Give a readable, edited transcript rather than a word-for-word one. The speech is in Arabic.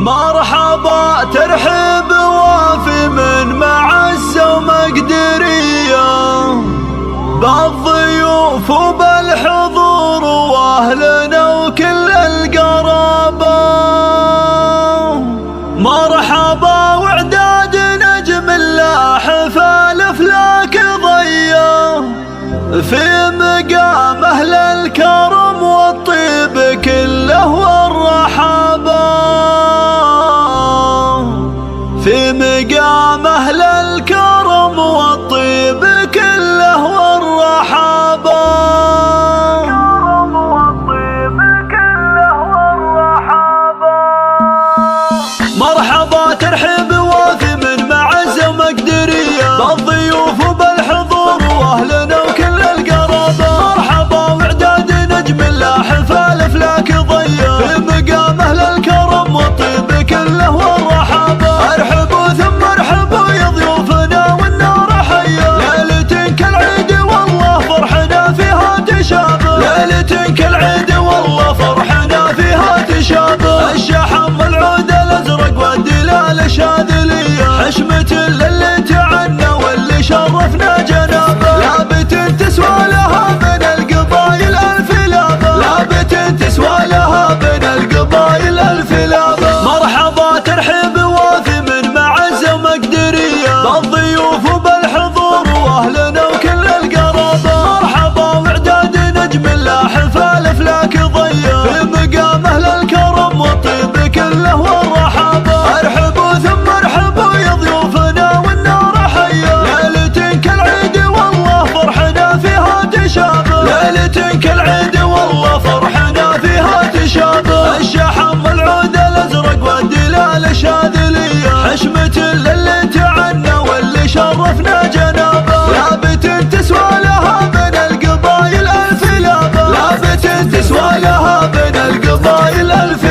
مرحبا ترحب وافي من معزة ومقدرية، بالضيوف وبالحضور واهلنا وكل القرابة. مرحبا وعداد نجم الله حفال فلاك ضيّة، في مقام أهل الكرم والطيب كله والرحابة. في مقام أهل الكرم والطيب كله والرحابة. مرحبا ترحب وافي من معزة ومقدرية، بالضيوف وبالحضور واهلنا وكل القرابة. مرحبا وعداد نجم الله حفال فلاك ضيّة، في مقام أهل الكرم والطيب كله والرحابة. ارحبوا ثم ارحبوا يا ضيوفنا والنار حية، ليلة كالعيد والله فرحنا فيها تشابه. ليلة كالعيد والله فرحنا فيها تشابه. الشحم والعود الازرق والدلال الشاذلية، حشمة للي تعنى واللي شرفنا جنابه. لابت تسوى لها من القبايل الف لابه، لابت تسوى لها من القبايل الف لابه. مرحبا ترحب وافي من معزة ومقدرية، بالضيوف وبالحضور واهلنا وكل القرابة. مرحبا وعداد نجم الله حفال فلاك ضيّة، في مقام أهل الكرم والطيب كله والرحابة. ارحبوا ثم ارحبوا يا ضيوفنا والنار حية، ليلة كالعيد والله فرحنا فيها تشابه. ليلة كالعيد والله فرحنا فيها تشابه. الشحم والعود الازرق والدلال الشاذلية، حشمة للي تعنى واللي شرفنا جنابه. لابت تسوى لها من القبايل الف لابه، لابت تسوى لها من القبايل الف